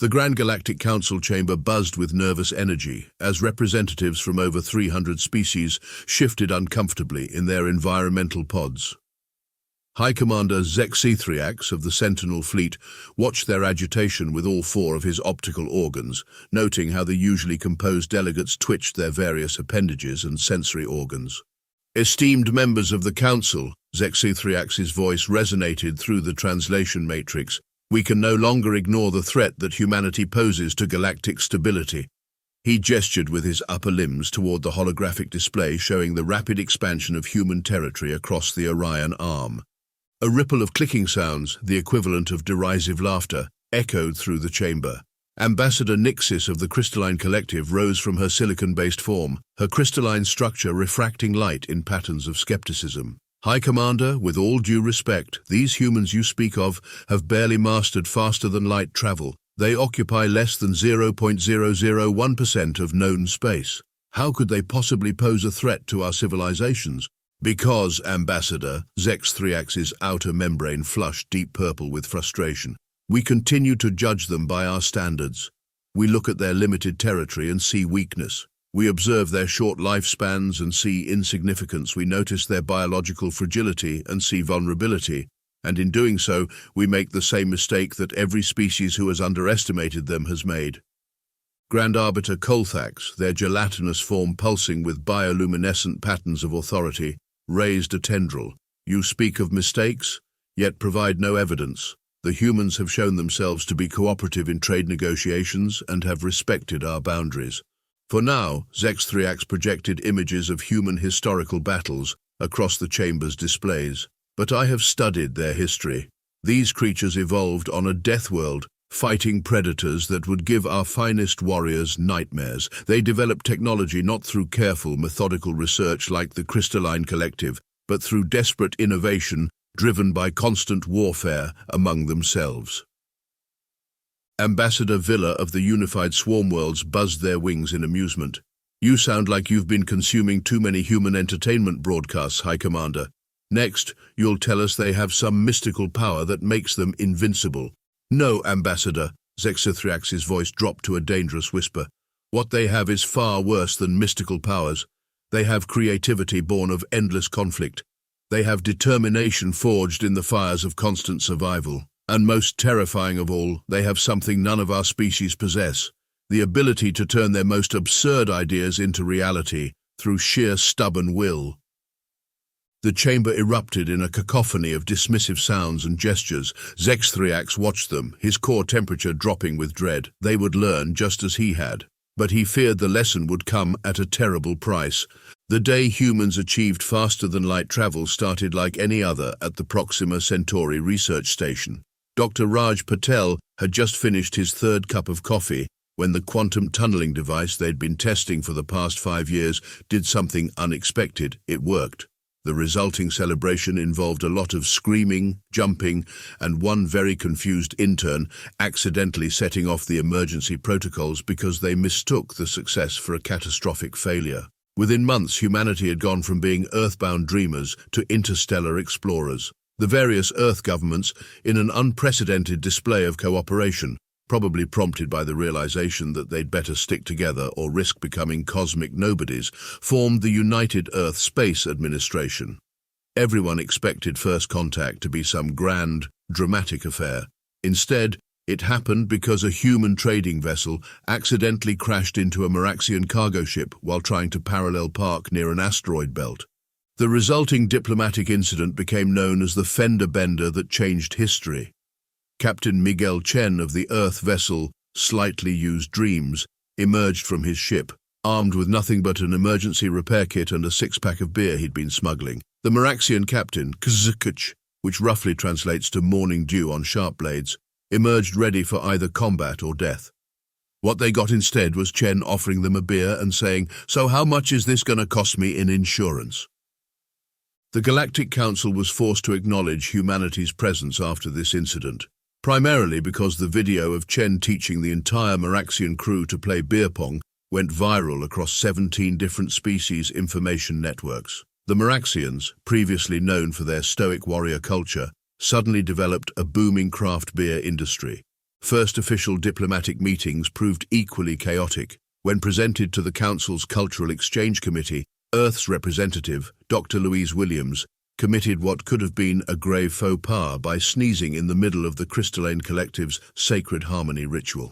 The Grand Galactic Council chamber buzzed with nervous energy as representatives from over 300 species shifted uncomfortably in their environmental pods. High Commander Zexithriax of the Sentinel Fleet watched their agitation with all four of his optical organs, noting how the usually composed delegates twitched their various appendages and sensory organs. Esteemed members of the Council, Zexithriax's voice resonated through the translation matrix. We can no longer ignore the threat that humanity poses to galactic stability. He gestured with his upper limbs toward the holographic display showing the rapid expansion of human territory across the Orion Arm. A ripple of clicking sounds, the equivalent of derisive laughter, echoed through the chamber. Ambassador Nixis of the Crystalline Collective rose from her silicon-based form, her crystalline structure refracting light in patterns of skepticism. High Commander, with all due respect, these humans you speak of have barely mastered faster-than-light travel. They occupy less than 0.001% of known space. How could they possibly pose a threat to our civilizations? Because, Ambassador, Zexithriax's outer membrane flushed deep purple with frustration. We continue to judge them by our standards. We look at their limited territory and see weakness. We observe their short lifespans and see insignificance. We notice their biological fragility and see vulnerability. And in doing so, we make the same mistake that every species who has underestimated them has made. Grand Arbiter Colthax, their gelatinous form pulsing with bioluminescent patterns of authority, raised a tendril. You speak of mistakes, yet provide no evidence. The humans have shown themselves to be cooperative in trade negotiations and have respected our boundaries. For now, Zexithriax projected images of human historical battles across the chamber's displays. But I have studied their history. These creatures evolved on a death world, fighting predators that would give our finest warriors nightmares. They developed technology not through careful, methodical research like the Crystalline Collective, but through desperate innovation driven by constant warfare among themselves. Ambassador Villa of the Unified Swarm Worlds buzzed their wings in amusement. You sound like you've been consuming too many human entertainment broadcasts, High Commander. Next, you'll tell us they have some mystical power that makes them invincible. No, Ambassador, Zexithriax's voice dropped to a dangerous whisper. What they have is far worse than mystical powers. They have creativity born of endless conflict. They have determination forged in the fires of constant survival. And most terrifying of all, they have something none of our species possess, the ability to turn their most absurd ideas into reality through sheer stubborn will. The chamber erupted in a cacophony of dismissive sounds and gestures. Zexithriax watched them, his core temperature dropping with dread. They would learn just as he had. But he feared the lesson would come at a terrible price. The day humans achieved faster-than-light travel started like any other at the Proxima Centauri research station. Dr. Raj Patel had just finished his third cup of coffee when the quantum tunneling device they'd been testing for the past 5 years did something unexpected. It worked. The resulting celebration involved a lot of screaming, jumping, and one very confused intern accidentally setting off the emergency protocols because they mistook the success for a catastrophic failure. Within months, humanity had gone from being earthbound dreamers to interstellar explorers. The various Earth governments, in an unprecedented display of cooperation, probably prompted by the realization that they'd better stick together or risk becoming cosmic nobodies, formed the United Earth Space Administration. Everyone expected first contact to be some grand, dramatic affair. Instead, it happened because a human trading vessel accidentally crashed into a Meraxian cargo ship while trying to parallel park near an asteroid belt. The resulting diplomatic incident became known as the fender bender that changed history. Captain Chen of the Earth vessel Slightly Used Dreams emerged from his ship, armed with nothing but an emergency repair kit and a 6-pack of beer he'd been smuggling. The Meraxian captain, Kzkuch, which roughly translates to morning dew on sharp blades, emerged ready for either combat or death. What they got instead was Chen offering them a beer and saying, "So how much is this going to cost me in insurance?" The Galactic Council was forced to acknowledge humanity's presence after this incident, primarily because the video of Chen teaching the entire Meraxian crew to play beer pong went viral across 17 different species information networks. The Meraxians, previously known for their stoic warrior culture, suddenly developed a booming craft beer industry. First official diplomatic meetings proved equally chaotic. When presented to the Council's Cultural Exchange Committee, Earth's representative, Dr. Louise Williams, committed what could have been a grave faux pas by sneezing in the middle of the Crystalline Collective's Sacred Harmony ritual.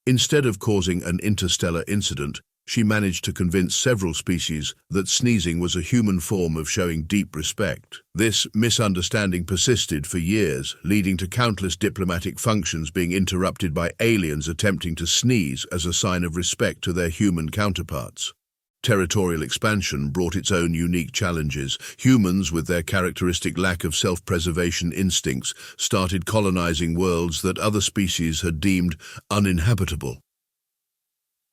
Instead of causing an interstellar incident, she managed to convince several species that sneezing was a human form of showing deep respect. This misunderstanding persisted for years, leading to countless diplomatic functions being interrupted by aliens attempting to sneeze as a sign of respect to their human counterparts. Territorial expansion brought its own unique challenges. Humans, with their characteristic lack of self-preservation instincts, started colonizing worlds that other species had deemed uninhabitable.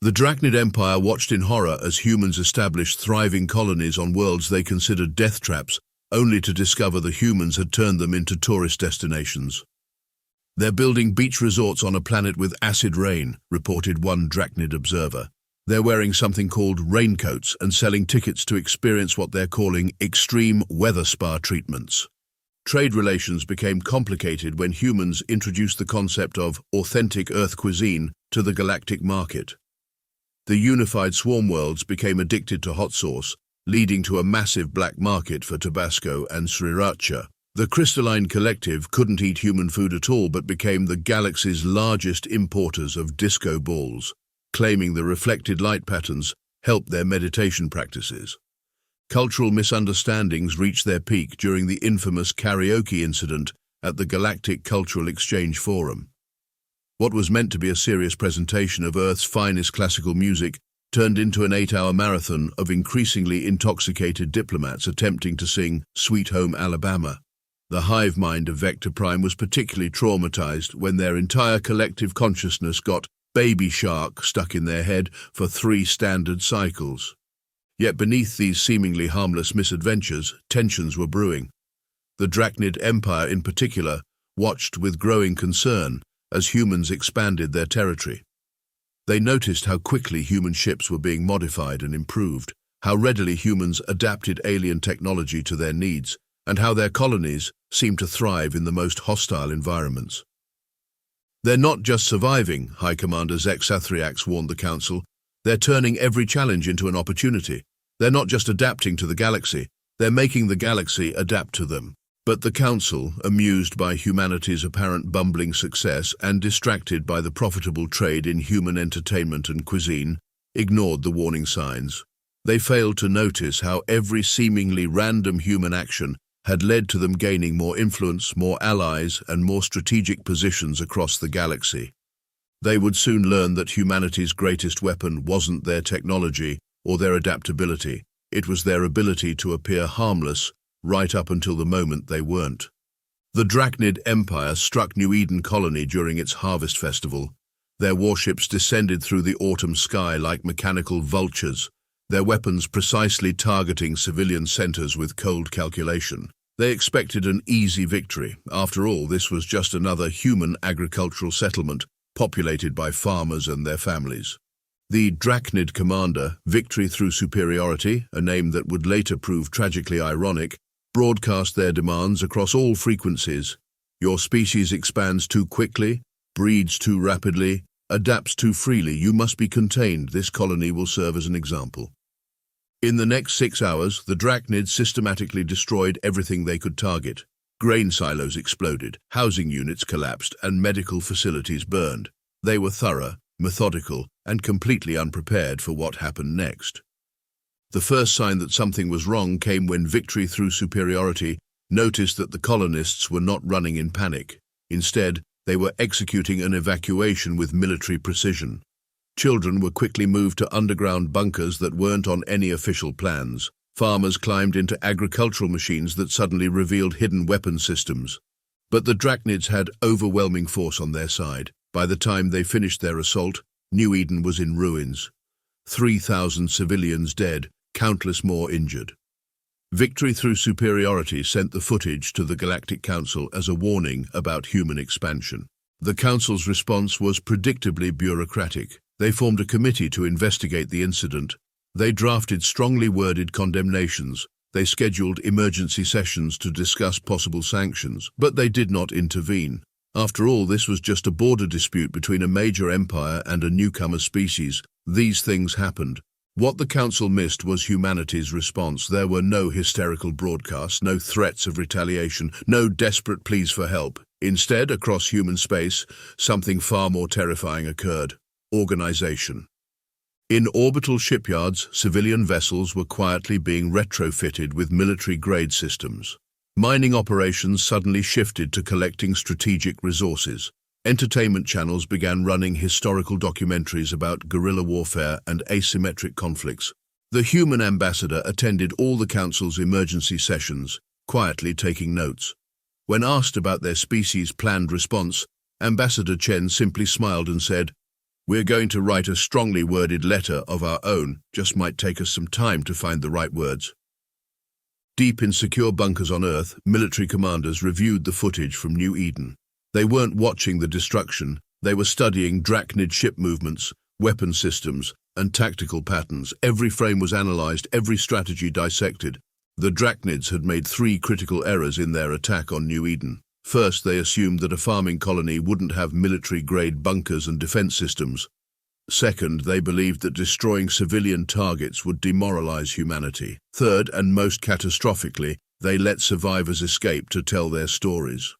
The Draknid Empire watched in horror as humans established thriving colonies on worlds they considered death traps, only to discover the humans had turned them into tourist destinations. "They're building beach resorts on a planet with acid rain," reported one Draknid observer. "They're wearing something called raincoats and selling tickets to experience what they're calling extreme weather spa treatments." Trade relations became complicated when humans introduced the concept of authentic Earth cuisine to the galactic market. The unified swarm worlds became addicted to hot sauce, leading to a massive black market for Tabasco and sriracha. The Crystalline Collective couldn't eat human food at all but became the galaxy's largest importers of disco balls, claiming the reflected light patterns helped their meditation practices. Cultural misunderstandings reached their peak during the infamous karaoke incident at the Galactic Cultural Exchange Forum. What was meant to be a serious presentation of Earth's finest classical music turned into an 8-hour marathon of increasingly intoxicated diplomats attempting to sing Sweet Home Alabama. The hive mind of Vector Prime was particularly traumatized when their entire collective consciousness got Baby Shark stuck in their head for 3 standard cycles. Yet beneath these seemingly harmless misadventures, tensions were brewing. The Draknid Empire in particular watched with growing concern as humans expanded their territory. They noticed how quickly human ships were being modified and improved, how readily humans adapted alien technology to their needs, and how their colonies seemed to thrive in the most hostile environments. "They're not just surviving," High Commander Zek Sathriax warned the Council. "They're turning every challenge into an opportunity. They're not just adapting to the galaxy, they're making the galaxy adapt to them." But the Council, amused by humanity's apparent bumbling success and distracted by the profitable trade in human entertainment and cuisine, ignored the warning signs. They failed to notice how every seemingly random human action had led to them gaining more influence, more allies, and more strategic positions across the galaxy. They would soon learn that humanity's greatest weapon wasn't their technology or their adaptability, it was their ability to appear harmless right up until the moment they weren't. The Draknid Empire struck New Eden Colony during its harvest festival. Their warships descended through the autumn sky like mechanical vultures, their weapons precisely targeting civilian centers with cold calculation. They expected an easy victory. After all, this was just another human agricultural settlement populated by farmers and their families. The Draknid commander, Victory Through Superiority, a name that would later prove tragically ironic, broadcast their demands across all frequencies. "Your species expands too quickly, breeds too rapidly, adapts too freely. You must be contained. This colony will serve as an example." In the next 6 hours, the Draknids systematically destroyed everything they could target. Grain silos exploded, housing units collapsed, and medical facilities burned. They were thorough, methodical, and completely unprepared for what happened next. The first sign that something was wrong came when Victory Through Superiority noticed that the colonists were not running in panic. Instead, they were executing an evacuation with military precision. Children were quickly moved to underground bunkers that weren't on any official plans. Farmers climbed into agricultural machines that suddenly revealed hidden weapon systems. But the Draknids had overwhelming force on their side. By the time they finished their assault, New Eden was in ruins. 3,000 civilians dead, countless more injured. Victory Through Superiority sent the footage to the Galactic Council as a warning about human expansion. The Council's response was predictably bureaucratic. They formed a committee to investigate the incident. They drafted strongly worded condemnations. They scheduled emergency sessions to discuss possible sanctions, but they did not intervene. After all, this was just a border dispute between a major empire and a newcomer species. These things happened. What the Council missed was humanity's response. There were no hysterical broadcasts, no threats of retaliation, no desperate pleas for help. Instead, across human space, something far more terrifying occurred: organization. In orbital shipyards, civilian vessels were quietly being retrofitted with military-grade systems. Mining operations suddenly shifted to collecting strategic resources. Entertainment channels began running historical documentaries about guerrilla warfare and asymmetric conflicts. The human ambassador attended all the Council's emergency sessions, quietly taking notes. When asked about their species' planned response, Ambassador Chen simply smiled and said, "We're going to write a strongly worded letter of our own, just might take us some time to find the right words." Deep in secure bunkers on Earth, military commanders reviewed the footage from New Eden. They weren't watching the destruction, they were studying Draknid ship movements, weapon systems, and tactical patterns. Every frame was analyzed, every strategy dissected. The Draknids had made 3 critical errors in their attack on New Eden. First, they assumed that a farming colony wouldn't have military-grade bunkers and defense systems. Second, they believed that destroying civilian targets would demoralize humanity. Third, and most catastrophically, they let survivors escape to tell their stories.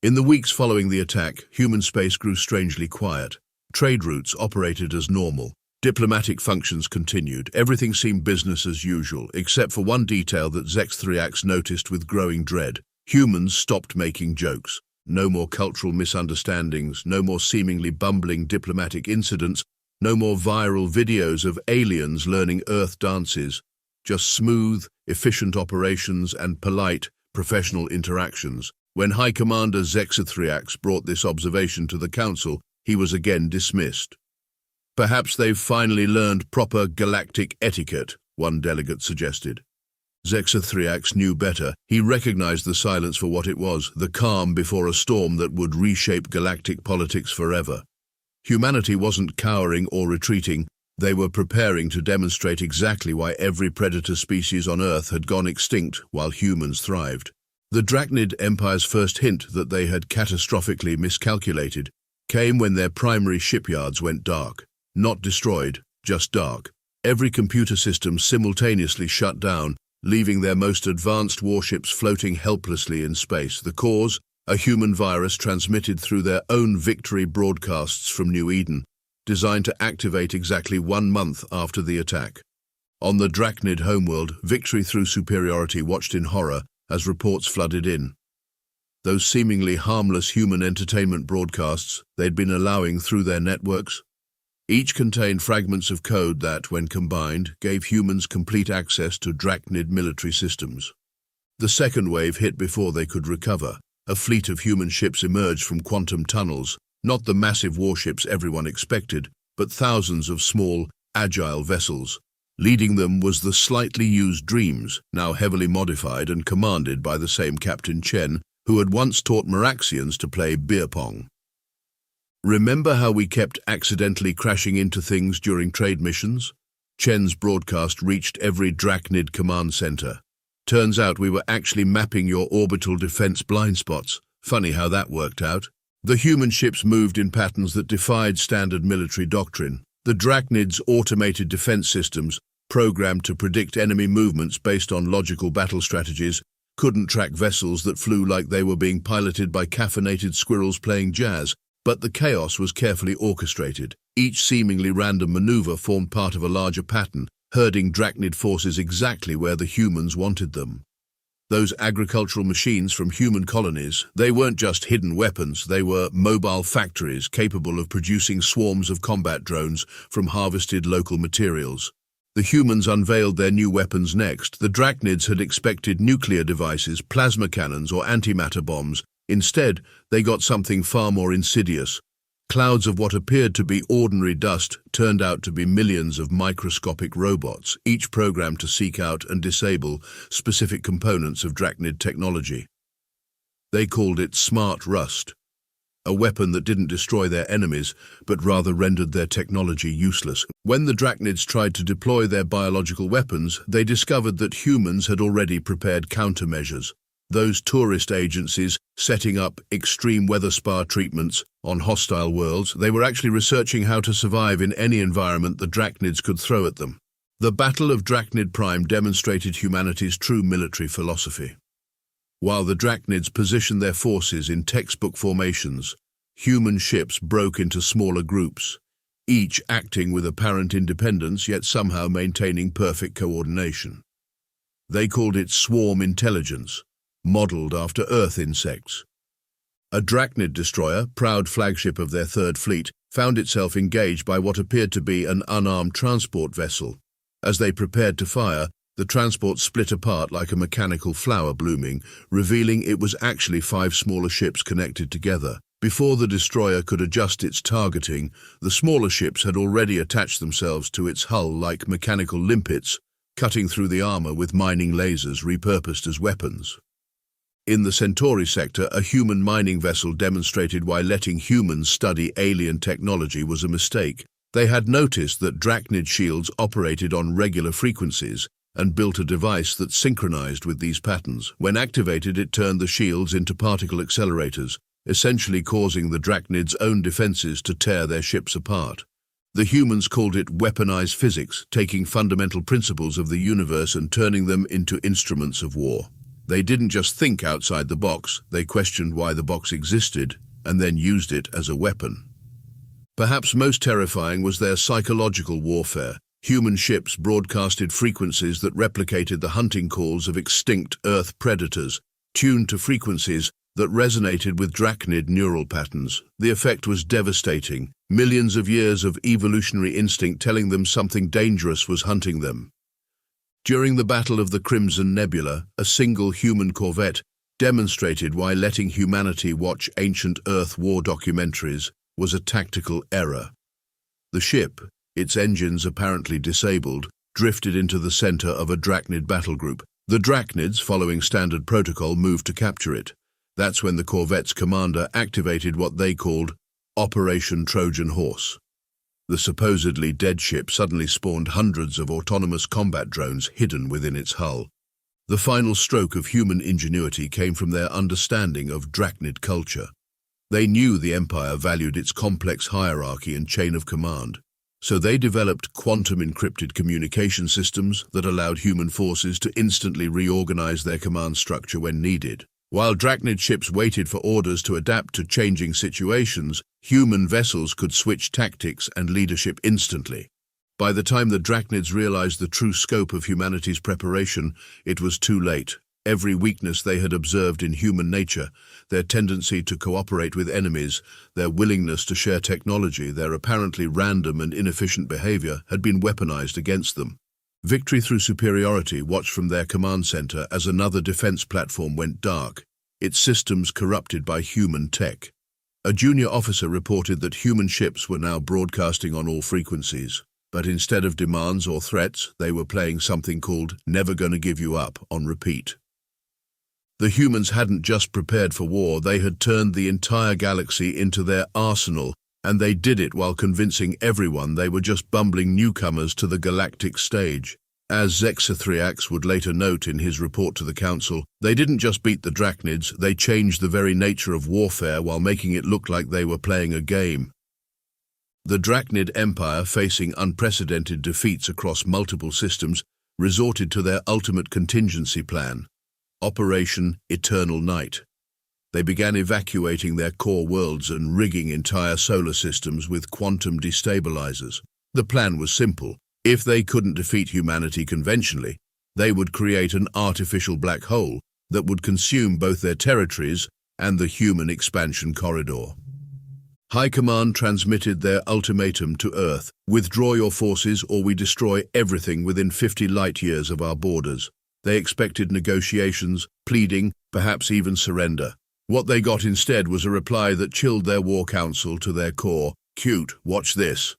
In the weeks following the attack, human space grew strangely quiet. Trade routes operated as normal. Diplomatic functions continued. Everything seemed business as usual, except for one detail that Zex-3X noticed with growing dread. Humans stopped making jokes. No more cultural misunderstandings, no more seemingly bumbling diplomatic incidents, no more viral videos of aliens learning Earth dances. Just smooth, efficient operations and polite, professional interactions. When High Commander Zex-3X brought this observation to the Council, he was again dismissed. "Perhaps they've finally learned proper galactic etiquette," one delegate suggested. Zex-3X knew better. He recognized the silence for what it was, the calm before a storm that would reshape galactic politics forever. Humanity wasn't cowering or retreating. They were preparing to demonstrate exactly why every predator species on Earth had gone extinct while humans thrived. The Draknid Empire's first hint that they had catastrophically miscalculated came when their primary shipyards went dark. Not destroyed, just dark. Every computer system simultaneously shut down, leaving their most advanced warships floating helplessly in space. The cause? A human virus transmitted through their own victory broadcasts from New Eden, designed to activate exactly 1 month after the attack. On the Draknid homeworld, victory through superiority watched in horror as reports flooded in. Those seemingly harmless human entertainment broadcasts they'd been allowing through their networks, each contained fragments of code that, when combined, gave humans complete access to Draknid military systems. The second wave hit before they could recover. A fleet of human ships emerged from quantum tunnels, not the massive warships everyone expected, but thousands of small, agile vessels. Leading them was the slightly used Dreams, now heavily modified and commanded by the same Captain Chen, who had once taught Meraxians to play beer pong. "Remember how we kept accidentally crashing into things during trade missions?" Chen's broadcast reached every Draknid command center. "Turns out we were actually mapping your orbital defense blind spots. Funny how that worked out." The human ships moved in patterns that defied standard military doctrine. The Draknids' automated defense systems, programmed to predict enemy movements based on logical battle strategies, couldn't track vessels that flew like they were being piloted by caffeinated squirrels playing jazz. But the chaos was carefully orchestrated. Each seemingly random maneuver formed part of a larger pattern, herding Draknid forces exactly where the humans wanted them. Those agricultural machines from human colonies, they weren't just hidden weapons, they were mobile factories capable of producing swarms of combat drones from harvested local materials. The humans unveiled their new weapons next. The Draknids had expected nuclear devices, plasma cannons, or antimatter bombs. Instead, they got something far more insidious. Clouds of what appeared to be ordinary dust turned out to be millions of microscopic robots, each programmed to seek out and disable specific components of Draknid technology. They called it Smart Rust, a weapon that didn't destroy their enemies, but rather rendered their technology useless. When the Draknids tried to deploy their biological weapons, they discovered that humans had already prepared countermeasures. those tourist agencies setting up extreme weather spa treatments on hostile worlds. They were actually researching how to survive in any environment the Draknids could throw at them. The Battle of Draknid Prime demonstrated humanity's true military philosophy. While the Draknids positioned their forces in textbook formations, human ships broke into smaller groups, each acting with apparent independence yet somehow maintaining perfect coordination. They called it swarm intelligence, modeled after Earth insects. A Draknid destroyer, proud flagship of their third fleet, found itself engaged by what appeared to be an unarmed transport vessel. As they prepared to fire, the transport split apart like a mechanical flower blooming, revealing it was actually 5 smaller ships connected together. Before the destroyer could adjust its targeting, the smaller ships had already attached themselves to its hull like mechanical limpets, cutting through the armor with mining lasers repurposed as weapons. In the Centauri sector, a human mining vessel demonstrated why letting humans study alien technology was a mistake. They had noticed that Draknid shields operated on regular frequencies and built a device that synchronized with these patterns. When activated, it turned the shields into particle accelerators, essentially causing the Draknids' own defenses to tear their ships apart. The humans called it weaponized physics, taking fundamental principles of the universe and turning them into instruments of war. They didn't just think outside the box, they questioned why the box existed and then used it as a weapon. Perhaps most terrifying was their psychological warfare. Human ships broadcasted frequencies that replicated the hunting calls of extinct Earth predators, tuned to frequencies that resonated with Draknid neural patterns. The effect was devastating, millions of years of evolutionary instinct telling them something dangerous was hunting them. During the Battle of the Crimson Nebula, a single human corvette demonstrated why letting humanity watch ancient Earth war documentaries was a tactical error. The ship, its engines apparently disabled, drifted into the center of a Draknid battle group. The Draknids, following standard protocol, moved to capture it. That's when the corvette's commander activated what they called Operation Trojan Horse. The supposedly dead ship suddenly spawned hundreds of autonomous combat drones hidden within its hull. The final stroke of human ingenuity came from their understanding of Draknid culture. They knew the Empire valued its complex hierarchy and chain of command, so they developed quantum-encrypted communication systems that allowed human forces to instantly reorganize their command structure when needed. While Draknid ships waited for orders to adapt to changing situations, human vessels could switch tactics and leadership instantly. By the time the Draknids realized the true scope of humanity's preparation, it was too late. Every weakness they had observed in human nature, their tendency to cooperate with enemies, their willingness to share technology, their apparently random and inefficient behavior, had been weaponized against them. Victory through superiority watched from their command center as another defense platform went dark, its systems corrupted by human tech. A junior officer reported that human ships were now broadcasting on all frequencies, but instead of demands or threats, they were playing something called "Never Gonna Give You Up" on repeat. The humans hadn't just prepared for war, they had turned the entire galaxy into their arsenal, and they did it while convincing everyone they were just bumbling newcomers to the galactic stage. As Zexathriax would later note in his report to the Council, they didn't just beat the Draknids, they changed the very nature of warfare while making it look like they were playing a game. The Draknid Empire, facing unprecedented defeats across multiple systems, resorted to their ultimate contingency plan, Operation Eternal Night. They began evacuating their core worlds and rigging entire solar systems with quantum destabilizers. The plan was simple. If they couldn't defeat humanity conventionally, they would create an artificial black hole that would consume both their territories and the human expansion corridor. High Command transmitted their ultimatum to Earth: withdraw your forces or we destroy everything within 50 light-years of our borders. They expected negotiations, pleading, perhaps even surrender. What they got instead was a reply that chilled their war council to their core. Cute, watch this.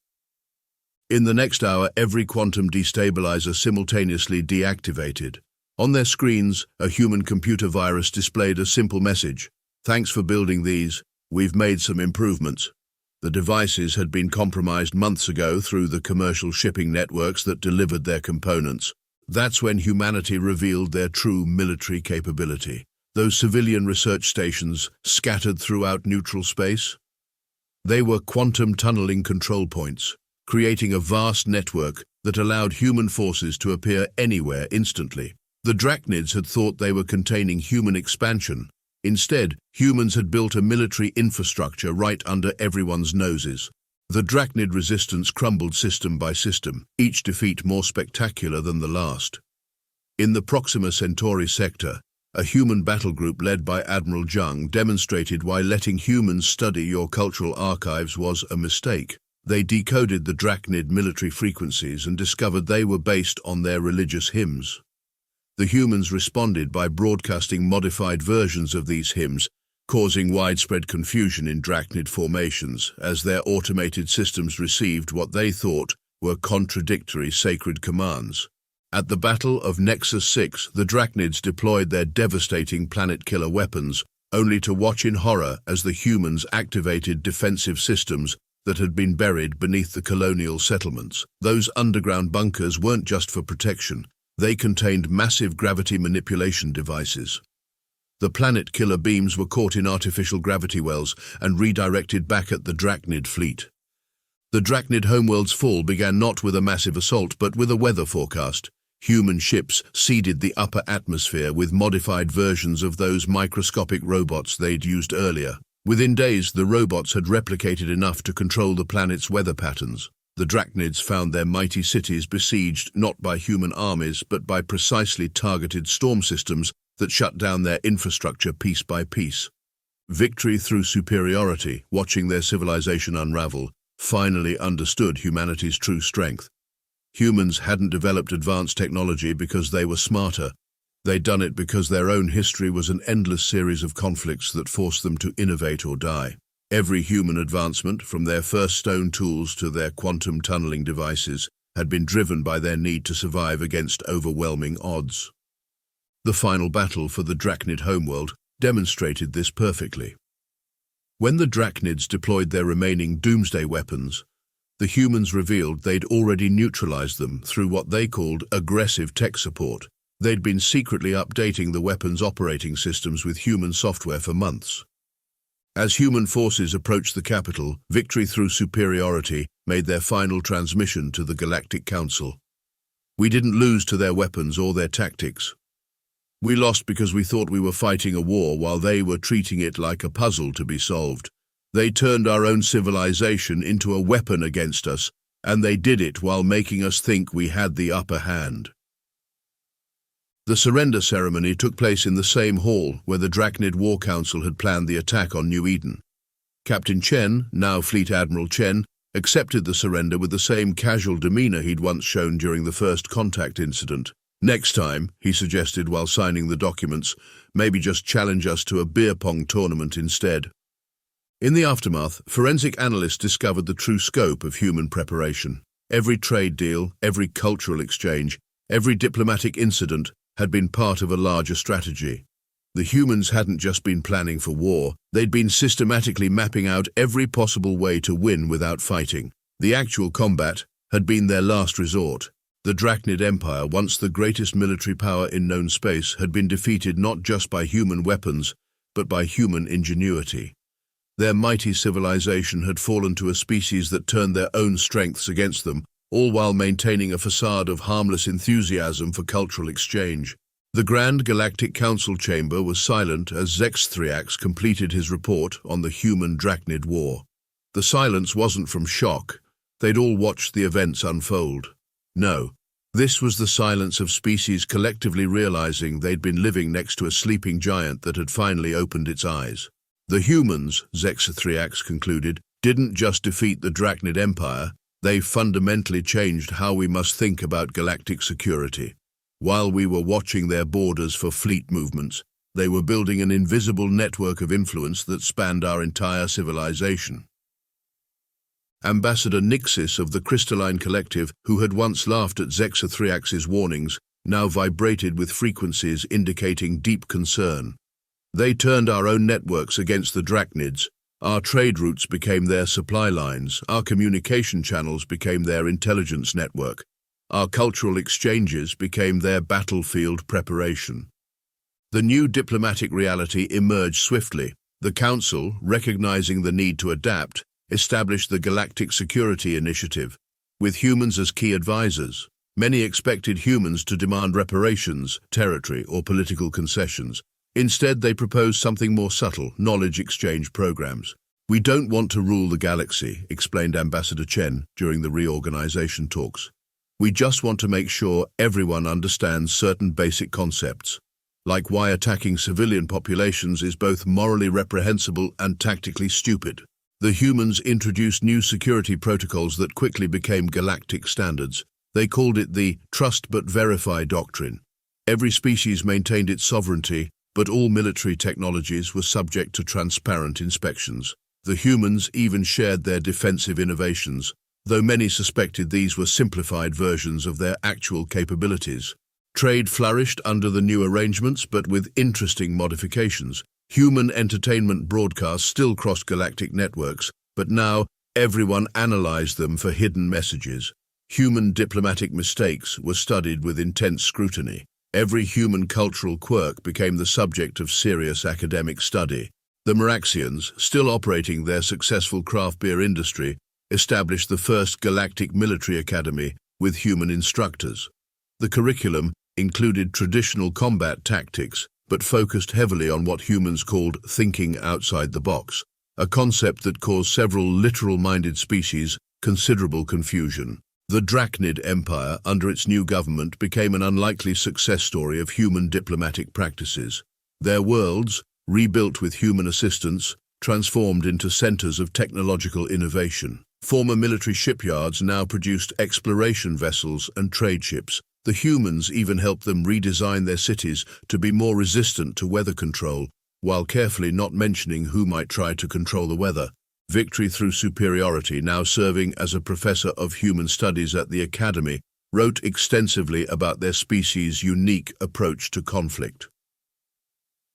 In the next hour, every quantum destabilizer simultaneously deactivated. On their screens, a human computer virus displayed a simple message: "Thanks for building these. We've made some improvements." The devices had been compromised months ago through the commercial shipping networks that delivered their components. That's when humanity revealed their true military capability. those civilian research stations scattered throughout neutral space? They were quantum tunneling control points, creating a vast network that allowed human forces to appear anywhere instantly. The Draknids had thought they were containing human expansion. Instead, humans had built a military infrastructure right under everyone's noses. The Draknid resistance crumbled system by system, each defeat more spectacular than the last. In the Proxima Centauri sector, a human battle group led by Admiral Jung demonstrated why letting humans study your cultural archives was a mistake. They decoded the Draknid military frequencies and discovered they were based on their religious hymns. The humans responded by broadcasting modified versions of these hymns, causing widespread confusion in Draknid formations as their automated systems received what they thought were contradictory sacred commands. At the Battle of Nexus 6, the Draknids deployed their devastating planet-killer weapons, only to watch in horror as the humans activated defensive systems that had been buried beneath the colonial settlements. Those underground bunkers weren't just for protection. They contained massive gravity manipulation devices. The planet-killer beams were caught in artificial gravity wells and redirected back at the Draknid fleet. The Draknid homeworld's fall began not with a massive assault but with a weather forecast. Human ships seeded the upper atmosphere with modified versions of those microscopic robots they'd used earlier. Within days, the robots had replicated enough to control the planet's weather patterns. The Draknids found their mighty cities besieged not by human armies but by precisely targeted storm systems that shut down their infrastructure piece by piece. Victory through superiority, watching their civilization unravel, finally understood humanity's true strength. Humans hadn't developed advanced technology because they were smarter. They'd done it because their own history was an endless series of conflicts that forced them to innovate or die. Every human advancement, from their first stone tools to their quantum tunneling devices, had been driven by their need to survive against overwhelming odds. The final battle for the Draknid homeworld demonstrated this perfectly. When the Draknids deployed their remaining doomsday weapons, the humans revealed they'd already neutralized them through what they called aggressive tech support. They'd been secretly updating the weapons' operating systems with human software for months. As human forces approached the capital, victory through superiority made their final transmission to the Galactic Council. We didn't lose to their weapons or their tactics. We lost because we thought we were fighting a war while they were treating it like a puzzle to be solved. They turned our own civilization into a weapon against us, and they did it while making us think we had the upper hand. The surrender ceremony took place in the same hall where the Draknid War Council had planned the attack on New Eden. Captain Chen, now Fleet Admiral Chen, accepted the surrender with the same casual demeanor he'd once shown during the first contact incident. Next time, he suggested while signing the documents, maybe just challenge us to a beer pong tournament instead. In the aftermath, forensic analysts discovered the true scope of human preparation. Every trade deal, every cultural exchange, every diplomatic incident had been part of a larger strategy. The humans hadn't just been planning for war, they'd been systematically mapping out every possible way to win without fighting. The actual combat had been their last resort. The Draknid Empire, once the greatest military power in known space, had been defeated not just by human weapons, but by human ingenuity. Their mighty civilization had fallen to a species that turned their own strengths against them, all while maintaining a facade of harmless enthusiasm for cultural exchange. The Grand Galactic Council chamber was silent as Zexthriax completed his report on the human-Draknid war. The silence wasn't from shock. They'd all watched the events unfold. No, this was the silence of species collectively realizing they'd been living next to a sleeping giant that had finally opened its eyes. The humans, Zexthriax concluded, didn't just defeat the Draknid Empire, they fundamentally changed how we must think about galactic security. While we were watching their borders for fleet movements, they were building an invisible network of influence that spanned our entire civilization. Ambassador Nixis of the Crystalline Collective, who had once laughed at Zexthriax's warnings, now vibrated with frequencies indicating deep concern. They turned our own networks against the Draknids. Our trade routes became their supply lines, our communication channels became their intelligence network, our cultural exchanges became their battlefield preparation. The new diplomatic reality emerged swiftly. The Council, recognizing the need to adapt, established the Galactic Security Initiative, with humans as key advisors. Many expected humans to demand reparations, territory, or political concessions. Instead, they proposed something more subtle, knowledge exchange programs. "We don't want to rule the galaxy," explained Ambassador Chen during the reorganization talks. "We just want to make sure everyone understands certain basic concepts, like why attacking civilian populations is both morally reprehensible and tactically stupid." The humans introduced new security protocols that quickly became galactic standards. They called it the trust but verify doctrine. Every species maintained its sovereignty, but all military technologies were subject to transparent inspections. The humans even shared their defensive innovations, though many suspected these were simplified versions of their actual capabilities. Trade flourished under the new arrangements, but with interesting modifications. Human entertainment broadcasts still crossed galactic networks, but now everyone analyzed them for hidden messages. Human diplomatic mistakes were studied with intense scrutiny. Every human cultural quirk became the subject of serious academic study. The Meraxians, still operating their successful craft beer industry, established the first galactic military academy with human instructors. The curriculum included traditional combat tactics, but focused heavily on what humans called thinking outside the box, a concept that caused several literal-minded species considerable confusion. The Draknid Empire, under its new government, became an unlikely success story of human diplomatic practices. Their worlds, rebuilt with human assistance, transformed into centers of technological innovation. Former military shipyards now produced exploration vessels and trade ships. The humans even helped them redesign their cities to be more resistant to weather control, while carefully not mentioning who might try to control the weather. Victory through superiority, now serving as a professor of human studies at the Academy, wrote extensively about their species' unique approach to conflict.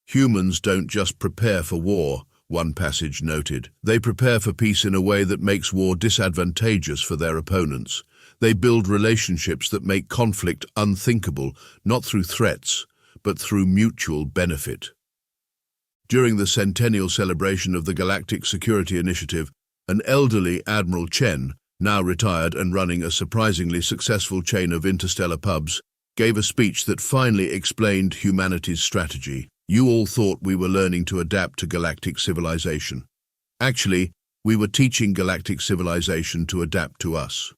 "Humans don't just prepare for war," one passage noted. "They prepare for peace in a way that makes war disadvantageous for their opponents. They build relationships that make conflict unthinkable, not through threats, but through mutual benefit." During the centennial celebration of the Galactic Security Initiative, an elderly Admiral Chen, now retired and running a surprisingly successful chain of interstellar pubs, gave a speech that finally explained humanity's strategy. "You all thought we were learning to adapt to galactic civilization. Actually, we were teaching galactic civilization to adapt to us.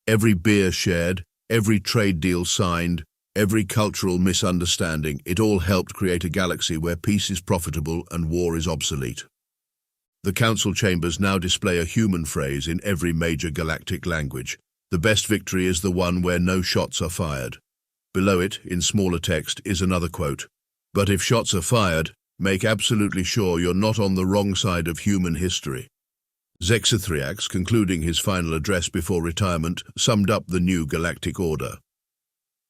Every beer shared, every trade deal signed, every cultural misunderstanding, it all helped create a galaxy where peace is profitable and war is obsolete." The council chambers now display a human phrase in every major galactic language. "The best victory is the one where no shots are fired." Below it, in smaller text, is another quote. "But if shots are fired, make absolutely sure you're not on the wrong side of human history." Zexithriax, concluding his final address before retirement, summed up the new galactic order.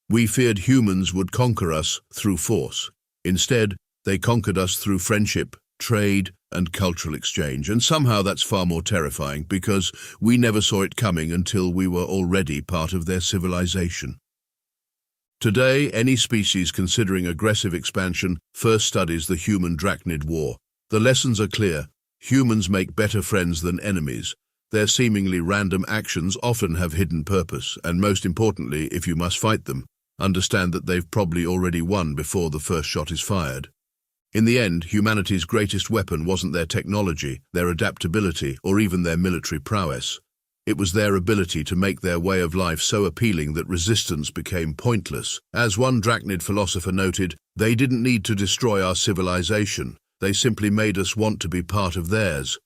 "We feared humans would conquer us through force. Instead, they conquered us through friendship, trade, and cultural exchange. And somehow that's far more terrifying, because we never saw it coming until we were already part of their civilization." Today, any species considering aggressive expansion first studies the human Draknid War. The lessons are clear. Humans make better friends than enemies. Their seemingly random actions often have hidden purpose, and most importantly, if you must fight them, understand that they've probably already won before the first shot is fired. In the end, humanity's greatest weapon wasn't their technology, their adaptability, or even their military prowess. It was their ability to make their way of life so appealing that resistance became pointless. As one Draknid philosopher noted, "They didn't need to destroy our civilization. They simply made us want to be part of theirs."